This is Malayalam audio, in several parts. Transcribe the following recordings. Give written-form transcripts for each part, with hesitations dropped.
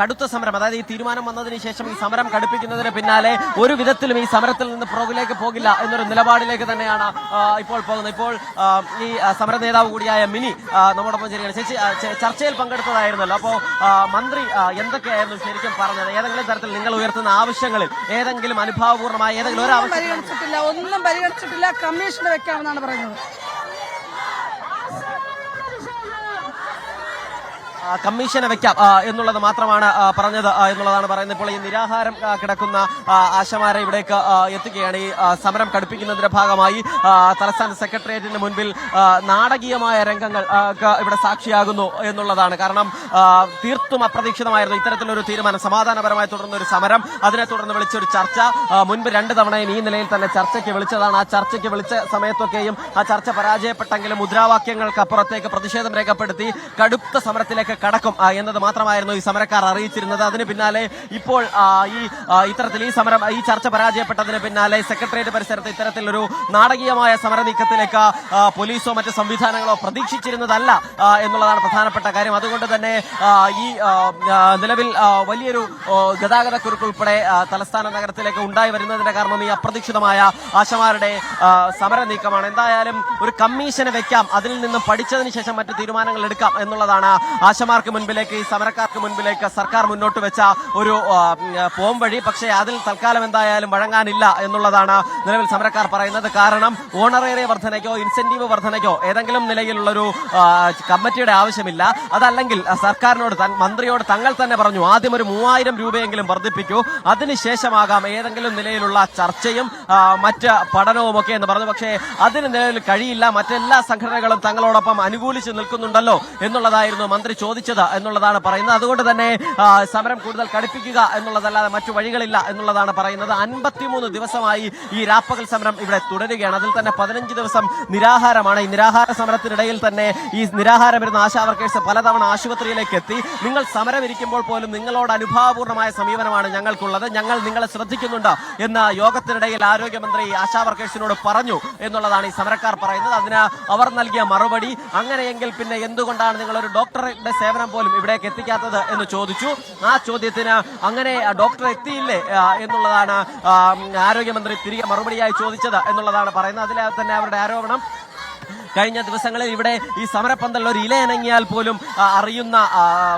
കടുത്ത സമരം, അതായത് ഈ തീരുമാനം വന്നതിന് ശേഷം ഈ സമരം കടുപ്പിക്കുന്നതിന് പിന്നാലെ ഒരു വിധത്തിലും ഈ സമരത്തിൽ നിന്ന് പുറകിലേക്ക് പോകില്ല എന്നൊരു നിലപാടിലേക്ക് തന്നെയാണ് ഇപ്പോൾ പോകുന്നത്. ഇപ്പോൾ ഈ സമര നേതാവ് കൂടിയായ മിനി നമ്മോടൊപ്പം ചേരുകയാണ്. ചേച്ചി, ചർച്ചയിൽ പങ്കെടുത്തതായിരുന്നല്ലോ. അപ്പോൾ മന്ത്രി എന്തൊക്കെയായിരുന്നു ശരിക്കും പറഞ്ഞത്? ഏതെങ്കിലും തരത്തിൽ നിങ്ങൾ ഉയർത്തുന്ന ആവശ്യങ്ങളിൽ ഏതെങ്കിലും അനുഭാവപൂർണ്ണമായ ഏതെങ്കിലും ഒരു ആവശ്യം ഒന്നും പരിഗണിച്ചിട്ടില്ല, കമ്മീഷന് വെക്കാമെന്നാണ് പറയുന്നത്. കമ്മീഷനെ വെക്കാം എന്നുള്ളത് മാത്രമാണ് പറഞ്ഞത് എന്നുള്ളതാണ് പറയുന്നത്. ഇപ്പോൾ ഈ നിരാഹാരം കിടക്കുന്ന ആശമാരെ ഇവിടേക്ക് എത്തുകയാണ്. ഈ സമരം കടുപ്പിക്കുന്നതിന്റെ ഭാഗമായി തലസ്ഥാന സെക്രട്ടേറിയറ്റിന് മുൻപിൽ നാടകീയമായ രംഗങ്ങൾ ഇവിടെ സാക്ഷിയാകുന്നു എന്നുള്ളതാണ്. കാരണം തീർത്തും അപ്രതീക്ഷിതമായിരുന്നു ഇത്തരത്തിലൊരു തീരുമാനം. സമാധാനപരമായി തുടർന്ന ഒരു സമരം, അതിനെ തുടർന്ന് വിളിച്ചൊരു ചർച്ച, മുൻപ് 2 തവണയും ഈ നിലയിൽ തന്നെ ചർച്ചയ്ക്ക് വിളിച്ചതാണ്. ആ ചർച്ചയ്ക്ക് വിളിച്ച സമയത്തൊക്കെയും ആ ചർച്ച പരാജയപ്പെട്ടെങ്കിലും മുദ്രാവാക്യങ്ങൾക്ക് അപ്പുറത്തേക്ക് പ്രതിഷേധം രേഖപ്പെടുത്തി കടുത്ത സമരത്തിലേക്ക് കടക്കും എന്നത് മാത്രമായിരുന്നു ഈ സമരക്കാർ അറിയിച്ചിരുന്നത്. അതിന് പിന്നാലെ ഇപ്പോൾ ഇത്തരത്തിൽ ഈ ചർച്ച പരാജയപ്പെട്ടതിന് പിന്നാലെ സെക്രട്ടേറിയറ്റ് പരിസരത്ത് ഇത്തരത്തിലൊരു നാടകീയമായ സമര നീക്കത്തിലേക്ക് പോലീസോ മറ്റ് സംവിധാനങ്ങളോ പ്രതീക്ഷിച്ചിരുന്നതല്ല എന്നുള്ളതാണ് പ്രധാനപ്പെട്ട കാര്യം. അതുകൊണ്ട് തന്നെ ഈ നിലവിൽ വലിയൊരു ഗതാഗത കുരുക്കുൾപ്പെടെ തലസ്ഥാന നഗരത്തിലേക്ക് ഉണ്ടായി വരുന്നതിന്റെ കാരണം ഈ അപ്രതീക്ഷിതമായ ആശമാരുടെ സമര നീക്കമാണ്. എന്തായാലും ഒരു കമ്മീഷനെ വെക്കാം, അതിൽ നിന്നും പഠിച്ചതിന് ശേഷം മറ്റു തീരുമാനങ്ങൾ എടുക്കാം എന്നുള്ളതാണ് ആശമാർക്ക് മുൻപിലേക്ക്, ഈ സമരക്കാർക്ക് മുൻപിലേക്ക് സർക്കാർ മുന്നോട്ട് വെച്ച ഒരു പോംവഴി. പക്ഷേ അതിൽ തൽക്കാലം എന്തായാലും വഴങ്ങാനില്ല എന്നുള്ളതാണ് നിലവിൽ സമരക്കാർ പറയുന്നത്. കാരണം ഓണറേറിയ വർധനയ്ക്കോ ഇൻസെന്റീവ് വർധനയ്ക്കോ ഏതെങ്കിലും നിലയിലുള്ളൊരു കമ്മിറ്റിയുടെ ആവശ്യമില്ല. അതല്ലെങ്കിൽ സർക്കാരിനോട്, മന്ത്രിയോട് തങ്ങൾ തന്നെ പറഞ്ഞു ആദ്യം ഒരു 3000 രൂപയെങ്കിലും വർദ്ധിപ്പിക്കൂ, അതിനുശേഷമാകാം ഏതെങ്കിലും നിലയിലുള്ള ചർച്ചയും മറ്റ് പഠനവും ഒക്കെ എന്ന് പറഞ്ഞു. പക്ഷേ അതിന് നിലവിൽ കഴിയില്ല, മറ്റെല്ലാ സംഘടനകളും തങ്ങളോടൊപ്പം അനുകൂലിച്ച് നിൽക്കുന്നുണ്ടല്ലോ എന്നുള്ളതായിരുന്നു മന്ത്രി ചോദിച്ചത് എന്നുള്ളതാണ് പറയുന്നത്. അതുകൊണ്ട് തന്നെ സമരം കൂടുതൽ കടുപ്പിക്കുക എന്നുള്ളതല്ലാതെ മറ്റു വഴികളില്ല എന്നുള്ളതാണ് പറയുന്നത്. 53 ദിവസമായി ഈ രാപ്പകൽ സമരം ഇവിടെ തുടരുകയാണ്. അതിൽ തന്നെ 15 ദിവസം നിരാഹാരമാണ്. ഈ നിരാഹാര സമരത്തിനിടയിൽ തന്നെ ഈ നിരാഹാരം വരുന്ന ആശാ വർക്കേഴ്സ് പലതവണ ആശുപത്രിയിലേക്ക് എത്തി. നിങ്ങൾ സമരം ഇരിക്കുമ്പോൾ പോലും നിങ്ങളോട് അനുഭാവപൂർണ്ണമായ സമീപനമാണ് ഞങ്ങൾക്കുള്ളത്, ഞങ്ങൾ നിങ്ങളെ ശ്രദ്ധിക്കുന്നുണ്ട് എന്ന് യോഗത്തിനിടയിൽ ആരോഗ്യമന്ത്രി ആശാ വർക്കേഴ്സിനോട് പറഞ്ഞു എന്നുള്ളതാണ് ഈ സമരക്കാർ പറയുന്നത്. അതിന് അവർ നൽകിയ മറുപടി, അങ്ങനെയെങ്കിൽ പിന്നെ എന്തുകൊണ്ടാണ് നിങ്ങളൊരു ഡോക്ടറുടെ സേവനം പോലും ഇവിടേക്ക് എത്തിക്കാത്തത് എന്ന് ചോദിച്ചു. ആ ചോദ്യത്തിന് അങ്ങനെ ഡോക്ടർ എത്തിയില്ലേ എന്നുള്ളതാണ് ആരോഗ്യമന്ത്രി തിരികെ മറുപടിയായി ചോദിച്ചത് എന്നുള്ളതാണ് പറയുന്നത്. അതിൽ തന്നെ അവരുടെ ആരോപണം, കഴിഞ്ഞ ദിവസങ്ങളിൽ ഇവിടെ ഈ സമരപ്പന്തൽ ഒരു ഇലയനങ്ങിയാൽ പോലും അറിയുന്ന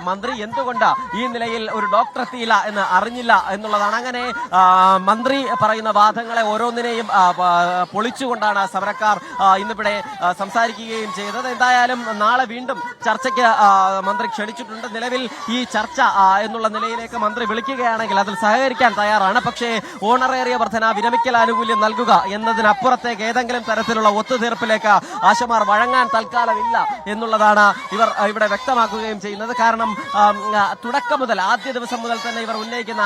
മന്ത്രി എന്തുകൊണ്ട് ഈ നിലയിൽ ഒരു ഡോക്ടർ എത്തിയില്ല എന്ന് അറിഞ്ഞില്ല എന്നുള്ളതാണ്. അങ്ങനെ മന്ത്രി പറയുന്ന വാദങ്ങളെ ഓരോന്നിനെയും പൊളിച്ചുകൊണ്ടാണ് സമരക്കാർ ഇന്നിവിടെ സംസാരിക്കുകയും ചെയ്തത്. എന്തായാലും നാളെ വീണ്ടും ചർച്ചയ്ക്ക് മന്ത്രി ക്ഷണിച്ചിട്ടുണ്ട്. നിലവിൽ ഈ ചർച്ച എന്നുള്ള നിലയിലേക്ക് മന്ത്രി വിളിക്കുകയാണെങ്കിൽ അതിൽ സഹകരിക്കാൻ തയ്യാറാണ്. പക്ഷേ ഓണറേറിയ വർധന, വിരമിക്കൽ ആനുകൂല്യം നൽകുക എന്നതിനപ്പുറത്തേക്ക് ഏതെങ്കിലും തരത്തിലുള്ള ഒത്തുതീർപ്പിലേക്ക് ആശമാർ വഴങ്ങാൻ തൽക്കാലമില്ല എന്നുള്ളതാണ് ഇവർ ഇവിടെ വ്യക്തമാക്കുകയും ചെയ്യുന്നത്. കാരണം തുടക്കം മുതൽ, ആദ്യ ദിവസം മുതൽ തന്നെ ഇവർ ഉന്നയിക്കുന്ന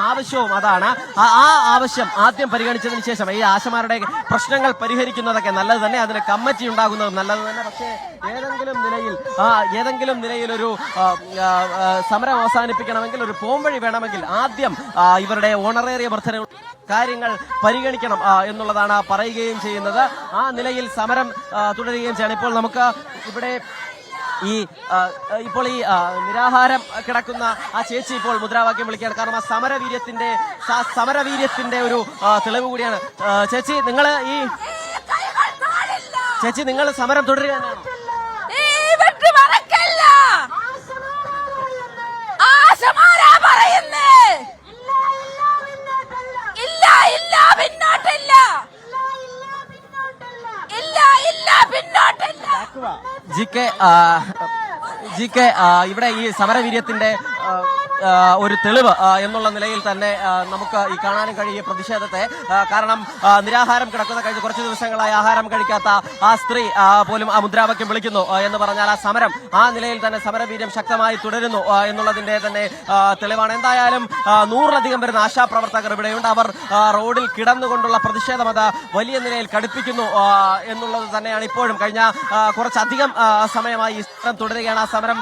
ആവശ്യവും അതാണ്. ആ ആവശ്യം ആദ്യം പരിഗണിച്ചതിന് ശേഷം ഈ ആശമാരുടെ പ്രശ്നങ്ങൾ പരിഹരിക്കുന്നതൊക്കെ നല്ലത് തന്നെ, അതിന് കമ്മിറ്റി ഉണ്ടാകുന്നത് നല്ലത് തന്നെ. പക്ഷേ ഏതെങ്കിലും നിലയിൽ ഒരു സമരം അവസാനിപ്പിക്കണമെങ്കിൽ, ഒരു പോംവഴി വേണമെങ്കിൽ ആദ്യം ഇവരുടെ ഓണറേറിയ വർധന കാര്യങ്ങൾ പരിഗണിക്കണം എന്നുള്ളതാണ് പറയുകയും ചെയ്യുന്നത്. ആ നിലയിൽ സമരം തുടരുകയും ചെയ്യണം. ഇപ്പോൾ നമുക്ക് ഇവിടെ ഇപ്പോൾ ഈ നിരാഹാരം കിടക്കുന്ന ആ ചേച്ചി ഇപ്പോൾ മുദ്രാവാക്യം വിളിക്കുകയാണ്. കാരണം ആ സമരവീര്യത്തിന്റെ ഒരു തെളിവ് കൂടിയാണ്. ചേച്ചി, നിങ്ങൾ സമരം തുടരുകയാണോ? ജി കെ ഇവിടെ ഈ സമരവീര്യത്തിന്റെ ഒരു തെളിവ് എന്നുള്ള നിലയിൽ തന്നെ നമുക്ക് ഈ കാണാനും കഴിയും പ്രതിഷേധത്തെ. കാരണം നിരാഹാരം കിടക്കുന്ന കഴിഞ്ഞ കുറച്ച് ദിവസങ്ങളായി ആഹാരം കഴിക്കാത്ത ആ സ്ത്രീ പോലും ആ മുദ്രാവാക്യം വിളിക്കുന്നു എന്ന് പറഞ്ഞാൽ ആ സമരം ആ നിലയിൽ തന്നെ സമരവീര്യം ശക്തമായി തുടരുന്നു എന്നുള്ളതിന്റെ തന്നെ തെളിവാണ്. എന്തായാലും 100-ലധികം വരുന്ന ആശാപ്രവർത്തകർ ഇവിടെയുണ്ട്. അവർ റോഡിൽ കിടന്നുകൊണ്ടുള്ള പ്രതിഷേധം അത് വലിയ നിലയിൽ കടുപ്പിക്കുന്നു എന്നുള്ളത് തന്നെയാണ് ഇപ്പോഴും. കഴിഞ്ഞ കുറച്ചധികം സമയമായി ഈ സമരം തുടരുകയാണ്. ആ സമരം